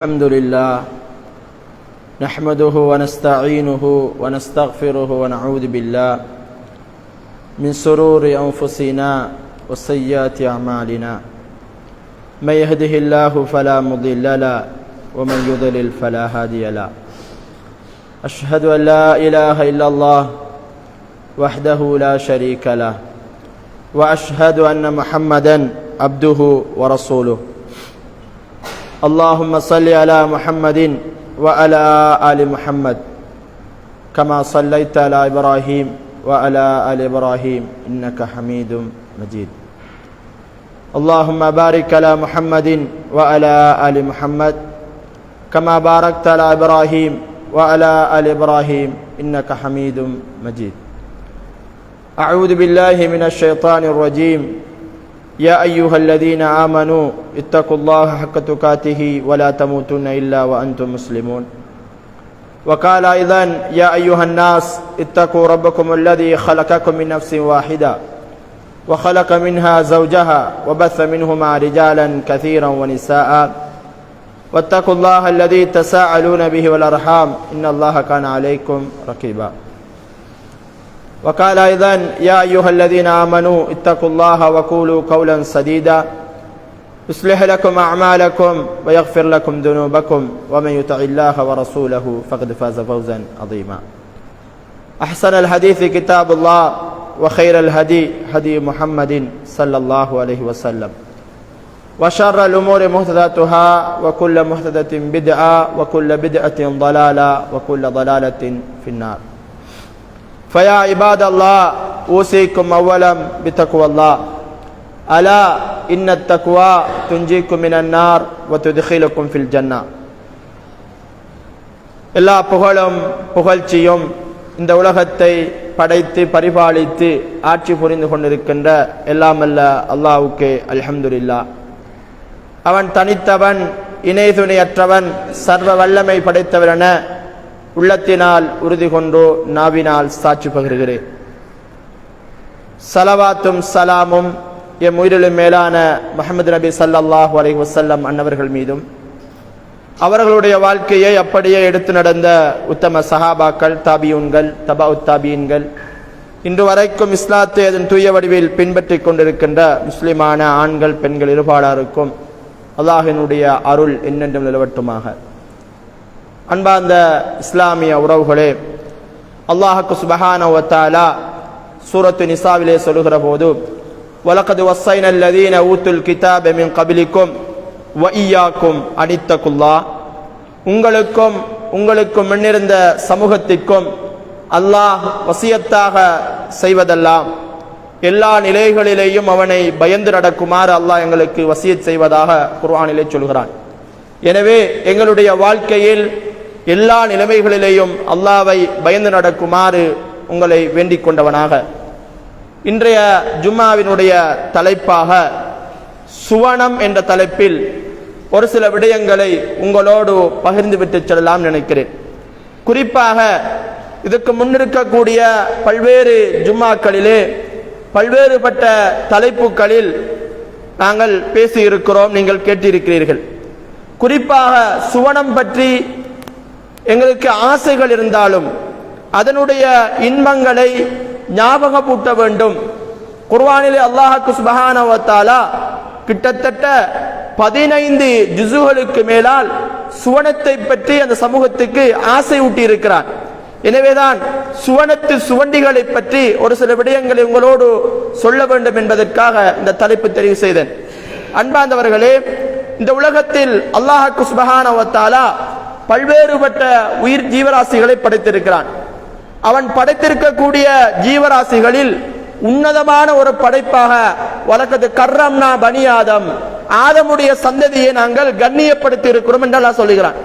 الحمد لله نحمده ونستعينه ونستغفره ونعوذ بالله من شرور أنفسنا وسيئات أعمالنا من يهده الله فلا مضل له ومن يضلل فلا هادي له أشهد أن لا إله إلا الله وحده لا شريك له وأشهد أن محمدا عبده ورسوله اللهم صل على محمد وعلى آل محمد كما صليت على إبراهيم وعلى آل إبراهيم إنك حميد مجيد اللهم بارك على محمد وعلى آل محمد كما باركت على إبراهيم وعلى آل إبراهيم إنك حميد مجيد أعوذ بالله من الشيطان الرجيم يا أيها الذين آمنوا اتقوا الله حق تقاته ولا تموتن إلا وأنتم مسلمون وقال أيضا يا أيها الناس اتقوا ربكم الذي خلقكم من نفس واحدة وخلق منها زوجها وبث منهما رجالا كثيرا ونساء واتقوا الله الذي تساءلون به والأرحام إن الله كان عليكم رقيبا وقال أيضا يا أيها الذين آمنوا اتقوا الله وقولوا قولا سديدا يصلح لكم أعمالكم ويغفر لكم ذنوبكم ومن يطع الله ورسوله فقد فاز فوزا عظيما أحسن الحديث كتاب الله وخير الهدي هدي محمد صلى الله عليه وسلم وشر الأمور محدثاتها وكل محدثة بدعة وكل بدعة ضلالة وكل ضلالة في النار فيا عباد الله أوصيكم أولا بتقوى الله ألا إن التقوى تنجيكم من النار وتدخلكم في الجنة எல்லா புகழும் புகழ்ச்சியும் இந்த உலகத்தை படைத்து பரிபாலித்து ஆட்சி புரிந்து கொண்டிருக்கின்ற எல்லாமல்ல அல்லாஹ்வுக்கே அல்ஹம்துலில்லாஹ். அவன் தனித்தவன், இணை துணையற்றவன், சர்வ வல்லமை படைத்தவன் என உள்ளத்தினால் உறுதி கொண்டு நாவினால் சாட்சி பகிர்கிறேன். சலவாத்தும் சலாமும் எம் உயிரிலும் மேலான முஹம்மது நபி ஸல்லல்லாஹு அலைஹி வஸல்லம் அன்னவர்கள் மீதும் அவர்களுடைய வாழ்க்கையை அப்படியே எடுத்து நடந்த உத்தம சஹாபாக்கள், தாபியூன்கள், தபவுத் தாபியீன்கள், இன்று வரைக்கும் இஸ்லாத்தை அதன் தூய வடிவில் பின்பற்றிக் கொண்டிருக்கின்ற முஸ்லிமான ஆண்கள் பெண்கள் இருபாலாருக்கும் அல்லாஹ்வினுடைய அருள் என்னென்றும் நிலவட்டுமாக. அன்பார்ந்த இஸ்லாமிய உறவுகளே, அல்லாஹ்வுக்கு சுப்ஹானஹு வ தஆலா சூரத்து நிசாவிலே சொல்லுகிற போது வலகத் வஸ்ஸைனல் லதீன ஊத்துல் கிதாப மின் கப்லிக்கும் வ இய்யாக்கும் அனித்தகுல்லாஹ், உங்களுக்கும் முன்னிருந்த சமூகத்திற்கும் அல்லாஹ் வசியத்தாக செய்வதெல்லாம் எல்லா நிலைகளிலேயும் அவனை பயந்து நடக்குமாறு அல்லாஹ் எங்களுக்கு வசியத் செய்வதாக குர்ஆனிலே சொல்கிறான். எனவே எங்களுடைய வாழ்க்கையில் எல்லா நிலைமைகளிலேயும் அல்லாஹ்வை பயந்து நடக்குமாறு உங்களை வேண்டிக் கொண்டவனாக இன்றைய ஜும்மாவினுடைய தலைப்பாக சுவனம் என்ற தலைப்பில் ஒரு சில விடயங்களை உங்களோடு பகிர்ந்துவிட்டு செல்லலாம் நினைக்கிறேன். குறிப்பாக இதுக்கு முன்னிருக்கக்கூடிய பல்வேறு ஜும்மாக்களிலே பல்வேறுபட்ட தலைப்புகளில் நாங்கள் பேசியிருக்கிறோம், நீங்கள் கேட்டிருக்கிறீர்கள். குறிப்பாக சுவனம் பற்றி எங்களுக்கு ஆசைகள் இருந்தாலும் அதனுடைய இன்பங்களை ஞாபகப்பூட்ட வேண்டும். குர்ஆனிலே அல்லாஹ்வுக்கு சுப்ஹானஹு வ தஆலா கிட்டத்தட்ட 15 ஜுஸுகளுக்கு மேலால் சுவனத்தை பற்றி அந்த சமூகத்துக்கு ஆசை ஊட்டி இருக்கிறான். எனவேதான் சுவனத்து சுவண்டிகளை பற்றி ஒரு சில விடயங்களை உங்களோடு சொல்ல வேண்டும் என்பதற்காக இந்த தலைப்பு தெரிவு செய்தேன். அன்பார்ந்தவர்களே, இந்த உலகத்தில் அல்லாஹ்வுக்கு சுப்ஹானஹு வ தஆலா பல்வேறுபட்ட உயிர் ஜீவராசிகளை படைத்திருக்கிறான். அவன் படைத்திருக்கக்கூடிய ஜீவராசிகளில் உன்னதமான ஒரு படைப்பாக வலக்கது கர்ரம்னா பனி ஆதம், ஆதமுடைய சந்ததியை நாங்கள் கண்ணியப்படுத்தி இருக்கிறோம் என்று அல்லாஹ் சொல்லுகிறான்.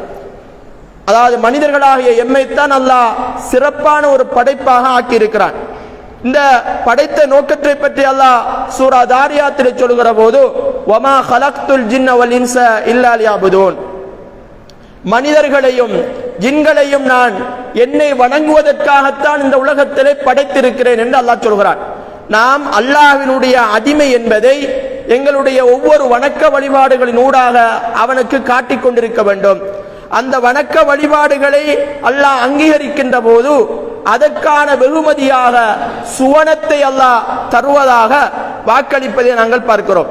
அதாவது மனிதர்களாகிய எம்மைத்தான் அல்லாஹ் சிறப்பான ஒரு படைப்பாக ஆக்கியிருக்கிறான். இந்த படைத்த நோக்கத்தை பற்றி அல்லாஹ் சூரா தாரியாத்தில் சொல்லுகிற போது வமா ஹலக்துல் ஜின்ன வல் இன்ஸ இல்லா லியஅபுதூன், மனிதர்களையும் ஜின்களையும் நான் என்னை வணங்குவதற்காகத்தான் இந்த உலகத்திலே படைத்திருக்கிறேன் என்று அல்லாஹ் சொல்கிறான். நாம் அல்லாஹ்வினுடைய அடிமை என்பதை எங்களுடைய ஒவ்வொரு வணக்க வழிபாடுகளின் ஊடாக அவனுக்கு காட்டிக் கொண்டிருக்க வேண்டும். அந்த வணக்க வழிபாடுகளை அல்லாஹ் அங்கீகரிக்கின்ற போது அதற்கான வெகுமதியாக சுவனத்தை அல்லாஹ் தருவதாக வாக்களிப்பதை நாங்கள் பார்க்கிறோம்.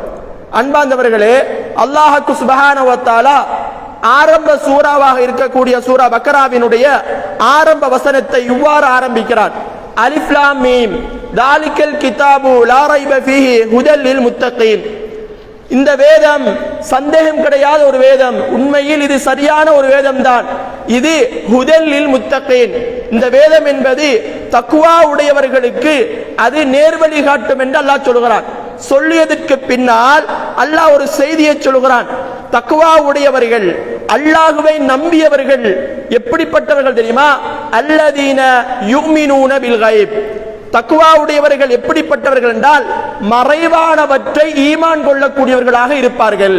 அன்பார்ந்தவர்களே, அல்லாஹ் சுப்ஹானஹு வ தஆலா ஆரம்ப சூறாவாக இருக்கக்கூடிய சூரா பக்ராவினுடைய ஆரம்ப வசனத்தை இவ்வாறு ஆரம்பிக்கிறார். அலிஃப் லாம் மீம் தாலிகல் கிதாபு லா ரைப ஃபீஹி ஹுதல் லில் முத்தகீன். இந்த வேதம் சந்தேகம் கிடையாத ஒரு வேதம், உண்மையில் இது சரியான ஒரு வேதம் தான். இது ஹுதல் லில் முத்தகீன். இந்த வேதம் என்பது தக்வா உடையவர்களுக்கு அது நேர்வழி காட்டும் என்று அல்லாஹ் சொல்கிறான். சொல்லியதற்கு பின்னால் அல்லாஹ் ஒரு செய்தியை சொல்கிறான். தக்வா உடையவர்கள், அல்லாஹ்வை நம்பியவர்கள் எப்படிப்பட்டவர்கள் தெரியுமா? அல்லதீன யுமினூன பில் கைப். தக்வா உடையவர்கள் எப்படிப்பட்டவர்கள் என்றால் மறைவானவற்றை ஈமான் கொள்ளக்கூடியவர்களாக இருப்பார்கள்.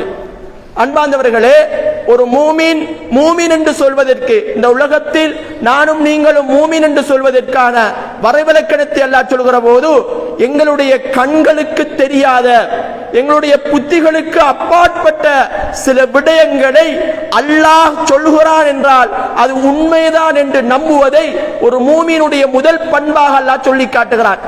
அன்பார்ந்தவர்களே, ஒரு மூமின் என்று சொல்வதற்கு, இந்த உலகத்தில் நானும் நீங்களும் மூமின் என்று சொல்வதற்கான வரைவிலக்கணத்தை அல்லாஹ் சொல்கிற போது எங்களுடைய கண்களுக்கு தெரியாத, எங்களுடைய புத்திகளுக்கு அப்பாற்பட்ட சில விடயங்களை அல்லாஹ் சொல்கிறான் என்றால் அது உண்மைதான் என்று நம்புவதை ஒரு மூமினுடைய முதல் பண்பாக அல்லாஹ் சொல்லி காட்டுகிறான்.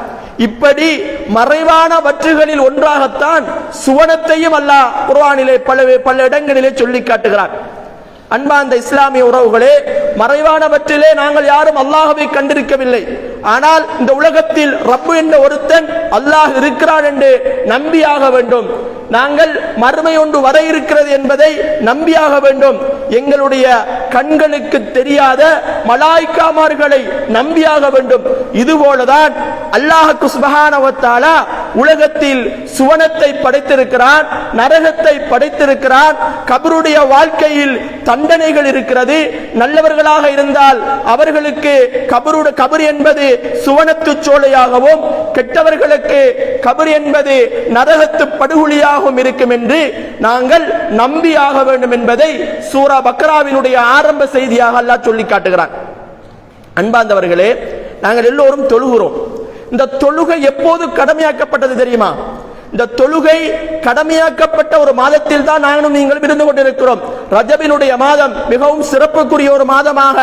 இப்படி மறைவான வற்றுகளில் ஒன்றாகத்தான் சுவனத்தையும் அல்லாஹ் குர்ஆனிலே பல இடங்களிலே சொல்லி காட்டுகிறான். அன்பார்ந்த இஸ்லாமிய உறவுகளே, மறைவானவற்றிலே நாங்கள் யாரும் அல்லாஹ்வை கண்டிருக்கவில்லை. ஆனால் இந்த உலகத்தில் ரப்பு என்ற ஒருத்தன் அல்லாஹ் இருக்கிறான் என்று நம்பியாக வேண்டும். நாங்கள் மறுமை ஒன்று வர இருக்கிறது என்பதை நம்பியாக வேண்டும். எங்களுடைய கண்களுக்கு தெரியாத மலாய்க்காமார்களை நம்பியாக வேண்டும். இதுபோலதான் அல்லாஹ் சுப்ஹானஹு வ தஆலா உலகத்தில் சுவனத்தை படைத்திருக்கிறான், நரகத்தை படைத்திருக்கிறான். கபருடைய வாழ்க்கையில் தண்டனைகள் இருக்கிறது. நல்லவர்களாக இருந்தால் அவர்களுக்கு கபர் என்பது சுவனத்து சோலையாகவும், கெட்டவர்களுக்கு கபர் என்பது நரகத்து படுகொலியாகவும் இருக்கும் என்று நாங்கள் நம்பியாக வேண்டும் என்பதை சூரா பக்ராவினுடைய ஆரம்ப செய்தியாக அல்லாஹ் சொல்லி காட்டுகிறான். அன்பார்ந்தவர்களே, நாங்கள் எல்லோரும் தொழுகிறோம். இந்த தொழுகை எப்போது கடமையாக்கப்பட்டது தெரியுமா? இந்த தொழுகை கடமையாக்கப்பட்ட ஒரு மாதத்தில் தான் நானும் நீங்களும் இருந்து கொண்டிருக்கிறோம். ரஜபினுடைய மாதம் மிகவும் சிறப்புக்குரிய ஒரு மாதமாக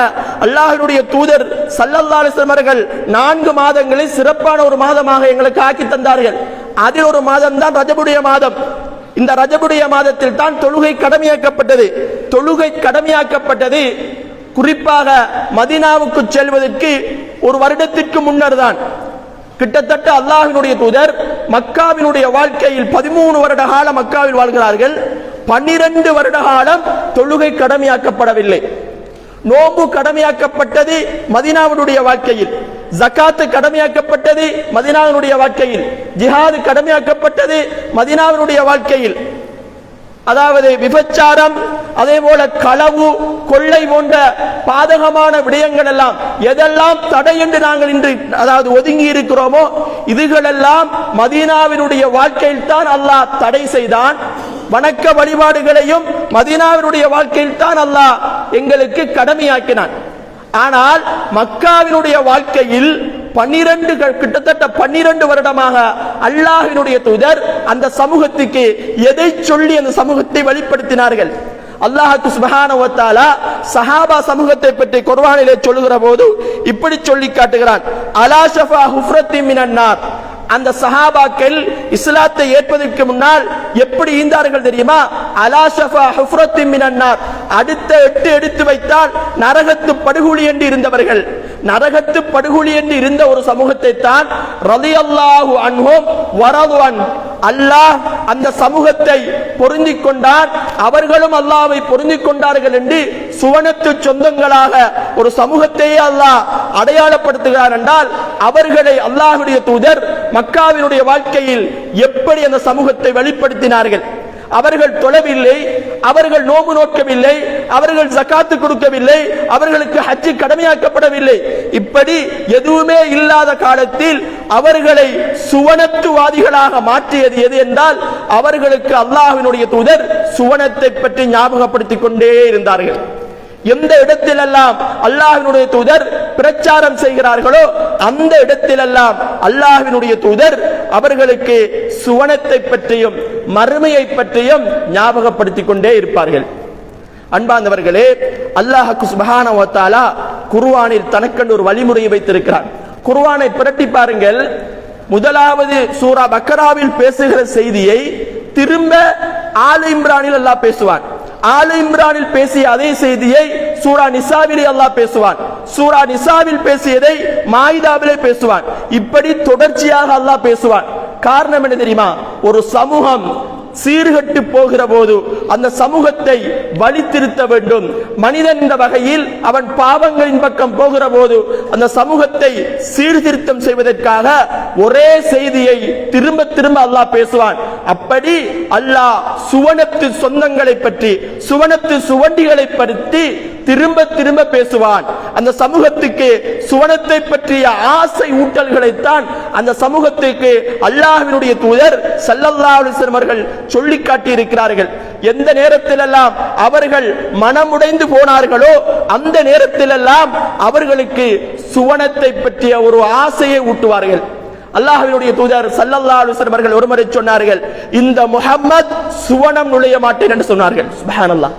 அல்லாஹ்வுடைய தூதர் ஸல்லல்லாஹு அலைஹி வஸல்லம் அவர்கள் 4 மாதங்களை சிறப்பான ஒரு மாதமாக எங்களுக்கு ஆக்கி தந்தார்கள். அதில் ஒரு மாதம் தான் ரஜபுடைய மாதம். இந்த ரஜபுடைய மாதத்தில் தான் தொழுகை கடமையாக்கப்பட்டது. தொழுகை கடமையாக்கப்பட்டது குறிப்பாக மதீனாவுக்கு செல்வதற்கு ஒரு வருடத்திற்கு முன்னர் தான். கிட்டத்தட்ட அல்லாஹ்வினுடைய தூதர் மக்காவினுடைய வாழ்க்கையில் 13 வருட காலம் மக்காவில் வாழ்கிறார்கள். 12 வருட காலம் தொழுகை கடமையாக்கப்படவில்லை. நோன்பு கடமையாக்கப்பட்டது மதீனாவுடைய வாழ்க்கையில், ஜகாத் கடமையாக்கப்பட்டது மதீனாவுடைய வாழ்க்கையில், ஜிஹாத் கடமையாக்கப்பட்டது மதீனாவுடைய வாழ்க்கையில். அதாவது விபச்சாரம், அதே போல களவு, கொள்ளை போன்ற பாதகமான விடயங்கள் எல்லாம் எதெல்லாம் தடை என்று நாங்கள் இன்று அதாவது ஒதுங்கி இருக்கிறோமோ இதுகளெல்லாம் மதீனாவினுடைய வாழ்க்கையில் தான் அல்லாஹ் தடை செய்தான். வணக்க வழிபாடுகளையும் மதீனாவினுடைய வாழ்க்கையில் தான் அல்லாஹ் எங்களுக்கு கடமையாக்கினான். ஆனால் மக்காவினுடைய வாழ்க்கையில் கிட்டத்தட்ட 12 வருடமாக அல்லாஹ்வினுடைய தூதர் அந்த சமூகத்துக்கு எதை சொல்லி அந்த சமூகத்தை வெளிப்படுத்தினார்கள்? அல்லாஹ் சுப்ஹானஹு வ தஆலா சஹாபா சமூகத்தை பற்றி குர்ஆனிலே சொல்லுகிற போது இப்படி சொல்லி காட்டுகிறான். அலா ஷஃபா ஹுஃப்ரத்தின் மினன் நார். அந்த சஹாபாக்கள் இஸ்லாத்தை ஏற்பதற்கு முன்னால் எப்படி ஈந்தார்கள் தெரியுமா? அலா ஷஃபா ஹுஃப்ரத்தின் மினன் நார். அடுத்த 8 எடுத்து வைத்தால் நரகத்து படுகொலி என்று இருந்தவர்கள். நரகத்து படுகொலி என்று இருந்த ஒரு சமூகத்தை தான் ரலியல்லாஹு அன்ஹும் வரதுவன், அல்லாஹ் அந்த சமூகத்தை பொருந்திக் கொண்டான், அவர்களும் அல்லாஹ்வை பொருந்திக் கொண்டார்கள் என்று சுவனத்து சொந்தங்களாக ஒரு சமூகத்தையே அல்லாஹ் அடையாளப்படுத்துகிறார். என்றால் அவர்களை அல்லாஹ்வுடைய தூதர் மக்காவினுடைய வாழ்க்கையில் எப்படி அந்த சமூகத்தை வெளிப்படுத்தினார்கள்? அவர்கள் தொழவில்லை, அவர்கள் நோன்பு நோக்கவில்லை, அவர்கள் ஜகாத்து கொடுக்கவில்லை, அவர்களுக்கு ஹஜ் கடமையாக்கப்படவில்லை. இப்படி எதுவுமே இல்லாத காலத்தில் அவர்களை சுவனத்துவாதிகளாக மாற்றியது எது என்றால் அவர்களுக்கு அல்லாஹ்வினுடைய தூதர் சுவனத்தை பற்றி ஞாபகப்படுத்திக் கொண்டே இருந்தார்கள். எந்த இடத்திலெல்லாம் அல்லாஹ்வினுடைய தூதர் பிரச்சாரம் செய்கிறார்களோ அந்த இடத்திலெல்லாம் அல்லாஹ்வினுடைய தூதர் அவர்களுக்கு சுவனத்தை பற்றியும் மறுமையை பற்றியும் ஞாபகப்படுத்திக் கொண்டே இருப்பார்கள். அன்பார்ந்தவர்களே, அல்லாஹ் சுப்ஹானஹு வ தஆலா குர்ஆனில் தனக்கென்று ஒரு வழிமுறையை வைத்திருக்கிறார். குர்ஆனை புரட்டி பாருங்கள். முதலாவது சூரா பக்கராவில் பேசுகிற செய்தியை திரும்ப ஆல இம்ரானில் அல்லாஹ் பேசுவான். ஆல இம்ரானில் பேசிய அதே செய்தியை சூரா நிசாவிலே அல்லாஹ் பேசுவான். சூரா நிசாவில் பேசியதை மாயிதாவிலே பேசுவான். இப்படி தொடர்ச்சியாக அல்லாஹ் பேசுவான். காரணம் என்ன தெரியுமா? ஒரு சமூகம் சீர்கட்டு போகிற போது அந்த சமூகத்தை வழித்திருத்த வேண்டும். மனிதன் என்ற வகையில் அவன் பாவங்களின் பக்கம் போகிற போது அந்த சமூகத்தை சீர்திருத்தம் செய்வதற்காக ஒரே செய்தியை திரும்ப திரும்ப அல்லாஹ் பேசுவான். அப்படி அல்லாஹ் சுவனத்து சொந்தங்களை பற்றி, சுவனத்து சுவண்டிகளை பற்றி திரும்ப திரும்ப பேசுவான். அந்த சமூகத்துக்கு சுவனத்தை பற்றிய ஆசை ஊட்டல்களைத்தான் அந்த சமூகத்துக்கு அல்லாஹ்வினுடைய தூதர் ஸல்லல்லாஹு அலைஹி வஸல்லம் அவர்கள் சொல்லி காட்டி இருக்கிறார்கள். எந்த நேரத்திலெல்லாம் அவர்கள் மனமுடைந்து போனார்களோ அந்த நேரத்திலெல்லாம் அவர்களுக்கு சுவனத்தை பற்றிய ஒரு ஆசையை ஊட்டுவார்கள். அல்லாஹ்வினுடைய தூதர் ஸல்லல்லாஹு அலைஹி வஸல்லம் அவர்கள் ஒருமுறை சொன்னார்கள், இந்த முஹம்மத் சுவனம் நுழைய மாட்டேன் என்று சொன்னார்கள். சுப்ஹானல்லாஹ்.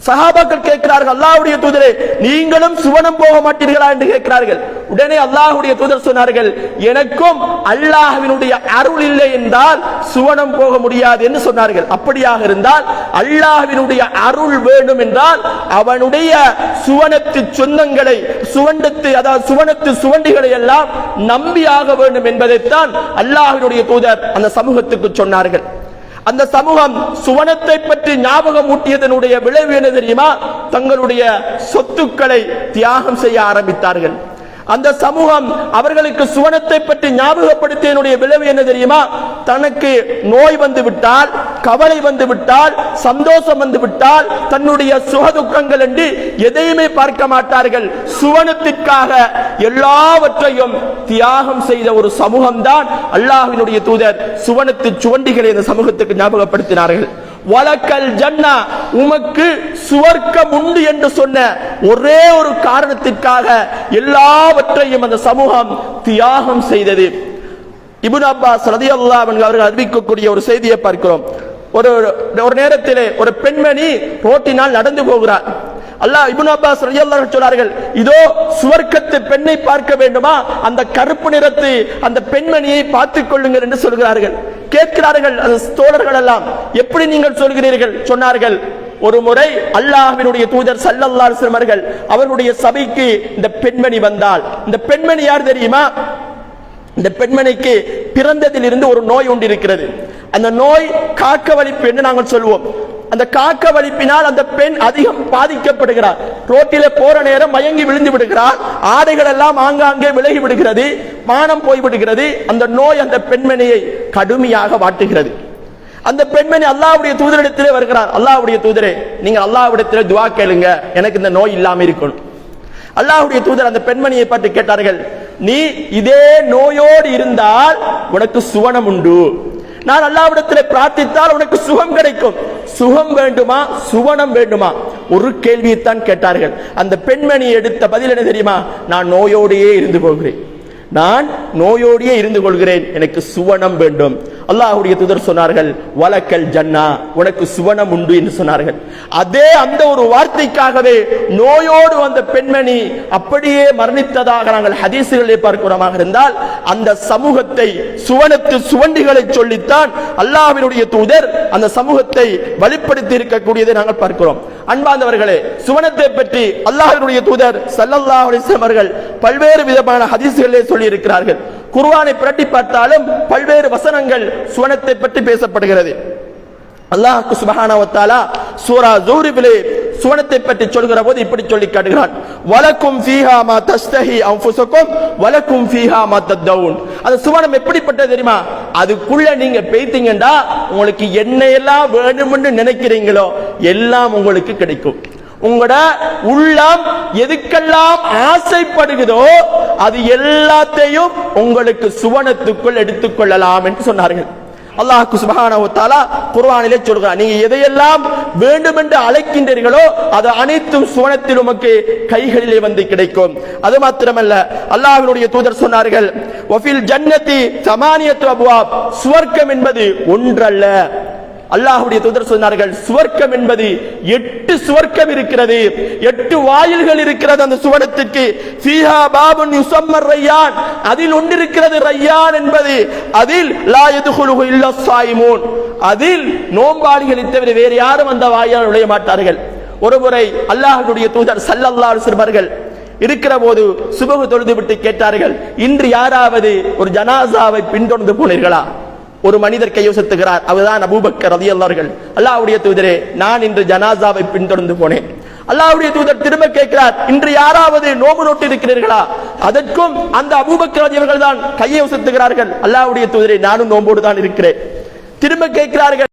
சஹாபாக்கள் கேட்கிறார்கள், அல்லாஹ்வுடைய தூதரே நீங்களும் சுவனம் போக மாட்டீர்களா என்று கேட்கிறார்கள். உடனே அல்லாஹ்வுடைய தூதர் சொன்னார்கள், எனக்கும் அல்லாஹ்வினுடைய அருள் இல்லை என்றால் சுவனம் போக முடியாது என்று சொன்னார்கள். அப்படியாக இருந்தால் அல்லாஹ்வினுடைய அருள் வேண்டும் என்றால் அவனுடைய சுவனத்து சொந்தங்களை, சுவனத்து சுவண்டிகளை எல்லாம் நம்பியாக வேண்டும் என்பதைத்தான் அல்லாஹ்வினுடைய தூதர் அந்த சமூகத்துக்கு சொன்னார்கள். அந்த சமூகம் சுவனத்தை பற்றி ஞாபகம் ஊட்டியதனுடைய விளைவு என்ன தெரியுமா? தங்களுடைய சொத்துக்களை தியாகம் செய்ய ஆரம்பித்தார்கள். அந்த சமூகம் அவர்களுக்கு சுவனத்தை பற்றி ஞாபகப்படுத்தியதனுடைய விளைவு என்ன தெரியுமா? தனக்கு நோய் வந்து விட்டால், கவலை வந்து விட்டால், சந்தோஷம் வந்து விட்டால் தன்னுடைய சுகதுக்கங்கள் என்று எதையுமே பார்க்க மாட்டார்கள். சுவனத்திற்காக எல்லாவற்றையும் தியாகம் செய்த ஒரு சமூகம் தான் அல்லாஹ்வினுடைய தூதர் சுவனத்து சுவண்டிகளை இந்த சமூகத்துக்கு ஞாபகப்படுத்தினார்கள். வலக்கல் ஜன்னா, உமக்கு சுவர்க்கம் உண்டு என்று சொன்ன ஒரே ஒரு காரணத்திற்காக எல்லாவற்றையும் அந்த சமூகம் தியாகம் செய்தது. இப்னு அப்பாஸ் ரலியல்லாஹு அன்ஹு அவர்கள் அறிவிக்கக்கூடிய ஒரு செய்தியை பார்க்கிறோம். ஒரு நேரத்திலே ஒரு பெண்மணி ரோட்டினால் நடந்து போகிறார். அல்லாஹ் இப்னு அப்பாஸ் ரலியல்லாஹு அன்ஹு சொன்னார்கள், இதோ சுவர்க்கத்து பெண்ணை பார்க்க வேண்டுமா, அந்த கருப்பு நிறத்து அந்த பெண்மணியை பார்த்துக் கொள்ளுங்கள் என்று சொல்கிறார்கள். கேட்கிறார்கள் அந்த தோழர்கள் எல்லாம், எப்படி நீங்கள் சொல்கிறீர்கள்? சொன்னார்கள், ஒரு முறை அல்லாஹ்வினுடைய தூதர் ஸல்லல்லாஹு அலைஹி வஸல்லம் அவர்கள் அவருடைய சபைக்கு இந்த பெண்மணி வந்தால், இந்த பெண்மணி யார் தெரியுமா? இந்த பெண்மணிக்கு பிறந்ததிலிருந்து ஒரு நோய் ஒன்று இருக்கிறது. அந்த நோய் காக்க வலிப்பு என்று நாங்கள் சொல்வோம். அந்த காக்க வலிப்பினால் அந்த பெண் அதிகம் பாதிக்கப்படுகிறார். ரோட்டில போற நேரம் மயங்கி விழுந்து விடுகிறார். ஆடைகள் எல்லாம் ஆங்காங்கே விலகி விடுகிறது, மானம் போய்விடுகிறது. அந்த நோய் அந்த பெண்மணியை கடுமையாக வாட்டுகிறது. அந்த பெண்மணி அல்லாஹ்வுடைய தூதரிடத்திலே வருகிறார். அல்லாஹ்வுடைய தூதரே, நீங்க அல்லாஹ்விடத்திலே துஆ கேளுங்க, எனக்கு இந்த நோய் இல்லாம இருக்கணும். அல்லாஹ்வுடைய தூதர் அந்த பெண்மணியை பார்த்து கேட்டார்கள், நீ இதே நோயோடு இருந்தால் உனக்கு சுவனம் உண்டு. நான் அல்லாஹ்விடத்திலே பிரார்த்தித்தால் உனக்கு சுகம் கிடைக்கும். சுகம் வேண்டுமா, சுவனம் வேண்டுமா? ஒரு கேள்வியைத்தான் கேட்டார்கள். அந்த பெண்மணி எடுத்த பதில் என்ன தெரியுமா? நான் நோயோடையே இருந்து போகிறேன், நான் நோயோடையே இருந்து கொள்கிறேன், எனக்கு சுவனம் வேண்டும். அல்லாஹ்வுடைய தூதர் சொன்னார்கள், வலக்கல் ஜன்னா, உனக்கு சுவனம் உண்டு என்று சொன்னார்கள். அதே அந்த ஒரு வார்த்தைக்காகவே நோயோடு வந்த பெண்மணி அப்படியே மரணித்ததாக நாங்கள் ஹதீசுகளிலே பார்க்கிறோமாக இருந்தால், அந்த சமூகத்தை சுவனத்து சுவண்டிகளை சொல்லித்தான் அல்லாஹ்வினுடைய தூதர் அந்த சமூகத்தை வழிப்படுத்தி இருக்கக்கூடியதை நாங்கள் பார்க்கிறோம். அன்பார்ந்தவர்களே, சுவனத்தை பற்றி அல்லாஹ்வினுடைய தூதர் ஸல்லல்லாஹு அலைஹி வஸல்லம் அவர்கள் பல்வேறு விதமான ஹதீசுகளிலே சொல்லி இருக்கிறார்கள். குர்ஆனை புரட்டி பார்த்தாலும் பல்வேறு வசனங்கள் சுவனத்தை பற்றி பேசப்படுகிறது. அல்லாஹ் சுப்ஹானஹு வ தஆலா சூரா ஸூரிலே சுவனத்தை பற்றி சொல்கிற போது இப்படி சொல்லி காட்டுகிறான், வலக்கும் ஃபீஹா மா தஸ்தஹி அன்ஃபுசுக்கும் வலக்கும் ஃபீஹா மா தத்தவுன். அந்த சுவனம் எப்படிப்பட்டது தெரியுமா? அதுக்குள்ள நீங்க பேய்த்தீங்கடா உங்களுக்கு என்னையெல்லாம் வேணும்னு நினைக்கிறீங்களோ எல்லாம் உங்களுக்கு கிடைக்கும். உங்களோட உள்ளம் எதுக்கெல்லாம் ஆசைப்படுகிறதோ அது எல்லாத்தையும் உங்களுக்கு சுவனத்துக்குள் எடுத்துக்கொள்ளலாம் என்று சொன்னார்கள். அல்லாஹ் சுப்ஹானஹு வ தஆலா குர்ஆனிலே சொல்கிறார், நீங்க எதையெல்லாம் வேண்டும் என்று அழைக்கின்றீர்களோ அது அனைத்தும் சுவனத்தில் உமக்கு கைகளிலே வந்து கிடைக்கும். அது மாத்திரமல்ல, அல்லாஹ்வுடைய தூதர் சொன்னார்கள், வஃபில் ஜன்னதி ஸமானியத்து அப்வாப், சுவர்க்கம் என்பது ஒன்றல்ல. அல்லாஹ்வுடைய தூதர் சொன்னார்கள், சுவர்க்கம் என்பது 8 சுவர்க்கம் இருக்கிறது, 8 வாயில்கள் இருக்கிறது அந்த சுவனத்திற்கு. ஃபீஹா பாபுன் யுஸம்மர் ரய்யான், அதில் ஒன்று இருக்கிறது ரய்யான் என்பது, அதில் லா யதுகுலுஹு இல்லா ஸாயிமூன், அதில் நோன்பாளிகளை தவிர வேறு யாரும் அந்த வாயிலால் நுழைய மாட்டார்கள். ஒருமுறை அல்லாஹ்வுடைய தூதர் ஸல்லல்லாஹு அலைஹி வஸல்லம் அவர்கள் இருக்கிற போது சுபஹ் தொழுது விட்டு கேட்டார்கள், இன்று யாராவது ஒரு ஜனாசாவை பின்தொடர்ந்து போனீர்களா? ஒரு மனிதர் கையோசித்துகிறார், அவர்தான் அபூபக்கர் ரலியல்லாஹு அவர்கள். அல்லாஹ்வுடைய தூதரே, நான் இன்று ஜனாசாவை பின்தொடர்ந்து போனேன். அல்லாஹ்வுடைய தூதர் திரும்ப கேட்கிறார், இன்று யாராவது நோம்பு நோட்டு இருக்கிறீர்களா? அதற்கும் அந்த அபூபக்கர் ரலியல்லாஹு அவர்கள் தான் கையோசித்துகிறார்கள், அல்லாஹ்வுடைய தூதரே, நானும் நோம்போடு தான் இருக்கிறேன். திரும்ப கேட்கிறார்கள்,